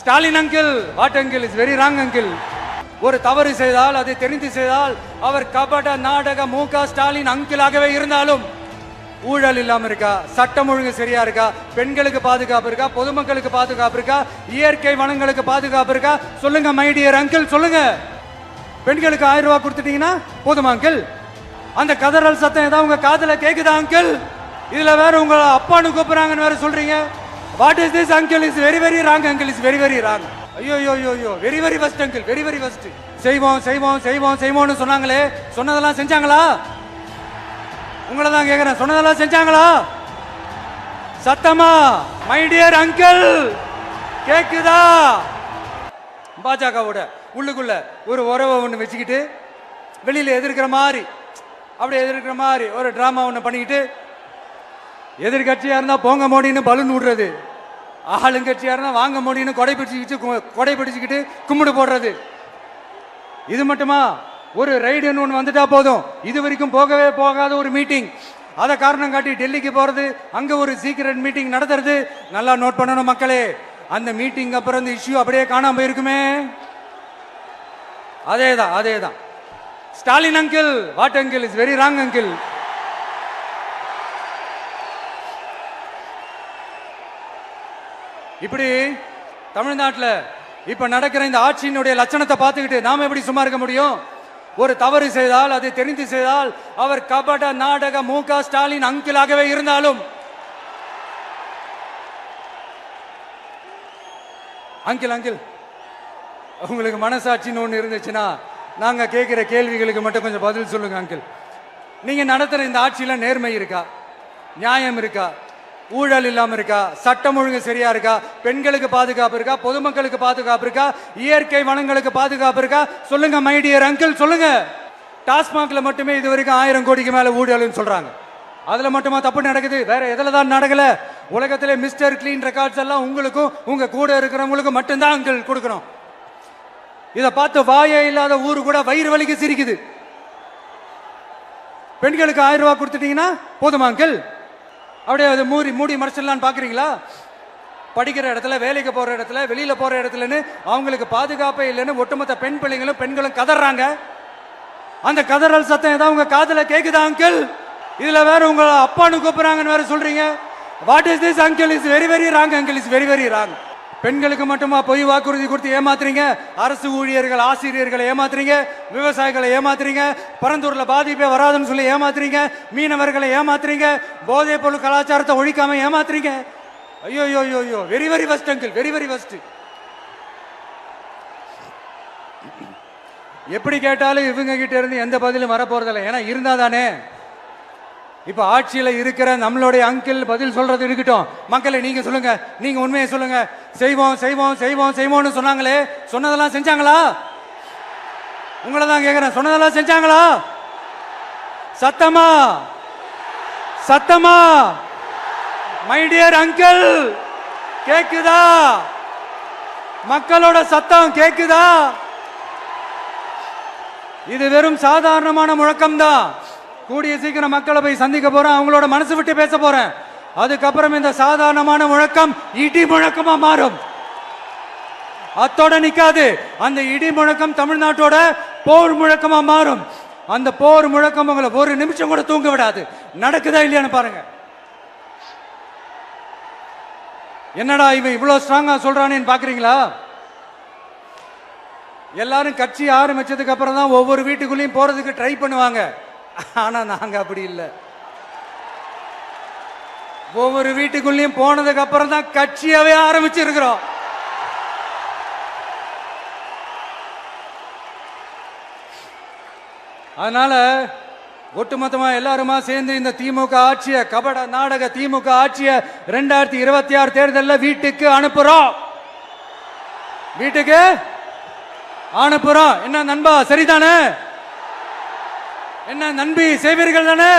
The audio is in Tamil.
Stalin uncle, what uncle is very wrong uncle. ஒரு தவறு செய்தால் அதை தெரிந்து செய்தால் அவர் கபட நாடக மு.க. ஸ்டாலின் அங்கிளாகவே இருந்தாலும் ஊழல் இல்லாம இருக்கா, சட்டம் ஒழுங்கு சரியா இருக்கா, பெண்களுக்கு பாதுகாப்பு இருக்கா, பொதுமக்களுக்கு பாதுகாப்பு இருக்கா, இயற்கை வளங்களுக்கு பாதுகாப்பு இருக்கா? சொல்லுங்க மை டியர் அங்கிள், சொல்லுங்க. பெண்களுக்கு 1000 ரூபாய் கொடுத்துட்டீங்கன்னா போதுமா அங்கிள்? அந்த கதறல் சத்தம் ஏதாவது உங்க காதுல கேக்குதா அங்கிள்? இதுல வேற உங்க அப்பான்னு கூப்பிடுறாங்கன்னு வேற சொல்றீங்க. What is this uncle? Is very very wrong uncle, is very very wrong. ஐயோ யோ யோ, very very first uncle, very very first. செய்வோம் செய்வோம் செய்வோம் செய்வோம்னு சொன்னாங்களே, சொன்னதெல்லாம் செஞ்சாங்களா? உங்களை தான் கேக்குறேன், சொன்னதெல்லாம் செஞ்சாங்களா? சத்தமா மை டியர் அங்கிள் கேக்குதா? பாஜகவோட உள்ளுக்குள்ள ஒரு உறவை ஒன்று வச்சுக்கிட்டு வெளியில எதிர்க்கிற மாதிரி, அப்படி எதிர்க்கிற மாதிரி ஒரு டிராமா ஒன்று பண்ணிக்கிட்டு, எதிர்கட்சியா இருந்தா போங்க மோடின்னு பலூன் விடுறது, ஆளுங்கட்சியா இருந்தா வாங்க மோடின்னு கொடை பிடிச்சிக்கிட்டு கும்பிடு போடுறது. இது மட்டுமா? ஒரு ரைடுன்னு ஒன்று வந்துட்டா போதும், இது வரைக்கும் போகவே போகாத ஒரு மீட்டிங், அதை காரணம் காட்டி டெல்லிக்கு போறது, அங்க ஒரு சீக்கிரட் மீட்டிங் நடத்துறது. நல்லா நோட் பண்ணணும் மக்களே, அந்த மீட்டிங் அப்புறம் இந்த இஷ்யூ அப்படியே காணாம போயிருக்குமே. அதேதான் அதேதான். Stalin uncle, what uncle is very wrong uncle. இப்படி தமிழ்நாட்டில் இப்ப நடக்கிற இந்த ஆட்சியினுடைய லட்சணத்தை பார்த்துக்கிட்டு நாம எப்படி சும்மா இருக்க முடியும்? ஒரு தவறு செய்தால் அதை தெரிந்து செய்தால் அவர் கபட நாடக மு.க. ஸ்டாலின் அங்கிளாகவே இருந்தாலும் அங்கிள் அங்கிள் உங்களுக்கு மனசாட்சின்னு ஒன்று இருந்துச்சுன்னா நாங்க கேட்கிற கேள்விகளுக்கு மட்டும் கொஞ்சம் பதில் சொல்லுங்க அங்கிள். நீங்க நடத்துற இந்த ஆட்சியில நேர்மை இருக்கா, நியாயம் இருக்கா, ஊழல் இல்லாம இருக்கா, சட்டம் ஒழுங்கு சரியா இருக்கா, பெண்களுக்கு பாதுகாப்பு இருக்கா, பொதுமக்களுக்கு பாதுகாப்பு இருக்கா, இயற்கை வளங்களுக்கு பாதுகாப்பு இருக்கா? சொல்லுங்க மை டியர் அங்கிள், சொல்லுங்க. டாஸ்மாக்ல மட்டுமே இது வரைக்கும் 1000 கோடிக்கு மேல ஊழல்னு சொல்றாங்க. அதுல மட்டுமா தப்பு நடக்குது? வேற எதுல தான் நடக்கல? உலகத்திலே மிஸ்டர் கிளீன் ரெக்கார்ட்ஸ் எல்லாம் உங்களுக்கும் உங்க கூட இருக்கிறவங்களுக்கும் மட்டும்தான் அங்கிள் கொடுக்கணும். இதை பார்த்து வாயே இல்லாத ஊரு கூட வயிறு வலிக்கு சிரிக்குது. பெண்களுக்கு 1000 ரூபாய் கொடுத்துட்டீங்கன்னா போதுமா அங்கிள்? அப்படியே அது மூடி மறைச்சிடலான்னு பாக்குறீங்களா? படிக்கிற இடத்துல, வேலைக்கு போற இடத்துல, வெளியில போற இடத்துலன்னு அவங்களுக்கு பாதுகாப்பே இல்லைன்னு ஒட்டுமொத்த பெண் பெண்களும் கதறாங்க. அந்த கதறல் சத்தம் ஏதாவது உங்க காதுல கேக்குதா அங்கிள்? இதுல வேற உங்க அப்பான்னு கூப்பிடுறாங்கன்னு வேற சொல்றீங்க. What is this uncle? Is very very wrong uncle, is very very wrong. பெண்களுக்கு மட்டுமா பொய் வாக்குறுதி கொடுத்து ஏமாத்துறீங்க? அரசு ஊழியர்கள், ஆசிரியர்களை ஏமாத்துறீங்க, விவசாயிகளை ஏமாத்துறீங்க, பரந்தூர்ல பாதிப்பே வராதுன்னு சொல்லி ஏமாத்துறீங்க, மீனவர்களை ஏமாத்துறீங்க, போதைப் பொருள் கலாச்சாரத்தை ஒழிக்காம ஏமாத்துறீங்க. ஐயோ யோ யோ யோ, very very first uncle, very very first. எப்படி கேட்டாலும் இவங்க கிட்ட இருந்து எந்த பதிலும் வரப்போறதில்லை. ஏன்னா இருந்தா தானே. இப்ப ஆட்சியில இருக்கிற நம்மளுடைய அங்கிள் பதில் சொல்றது இருக்கட்டும். மக்களை நீங்க சொல்லுங்க, நீங்க உண்மையை சொல்லுங்க. செய்வோம் செய்வோம் செய்வோம் செய்வோம்னு சொன்னாங்களே, சொன்னதெல்லாம் செஞ்சாங்களா? உங்களை தான் கேக்குறேன், சொன்னதெல்லாம் செஞ்சாங்களா? சத்தமா சத்தமா மை டியர் அங்கிள் கேக்குதா? மக்களோட சத்தம் கேக்குதா? இது வெறும் சாதாரணமான முழக்கம் தான். கூடிய சீக்கிரம் மக்களை போய் சந்திக்க போறேன், அவங்களோட மனசு விட்டு பேச போறேன். அதுக்கப்புறம் இந்த சாதாரணமான முழக்கம் இடி முழக்கமா மாறும். அத்தோட நிக்காது. அந்த இடி முழக்கம் தமிழ்நாட்டோட போர் முழக்கமா மாறும். அந்த போர் முழக்கம் உங்களை ஒரு நிமிஷம் கூட தூங்க விடாது. நடக்குதா இல்லையான்னு பாருங்க. என்னடா இவன் இவ்வளவு ஸ்ட்ராங்கா சொல்றானேன்னு பாக்குறீங்களா? எல்லாரும் கட்சி ஆரம்பிச்சதுக்கு அப்புறம் தான் ஒவ்வொரு வீட்டுக்குள்ளேயும் போறதுக்கு ட்ரை பண்ணுவாங்க. ஆனா நாங்க அப்படி இல்லை. ஒவ்வொரு வீட்டுக்குள்ளேயும் போனதுக்கு அப்புறம் தான் கட்சியாவே ஆரம்பிச்சிருக்கிறோம். அதனால ஒட்டுமொத்தமா எல்லாருமா சேர்ந்து இந்த திமுக ஆட்சிய, கபட நாடக திமுக ஆட்சிய 2026 தேர்தலில் வீட்டுக்கு அனுப்புறோம். வீட்டுக்கு அனுப்புறோம். என்ன நண்பா, சரிதானே? என்ன நம்பி செய்வீர்கள் தானே?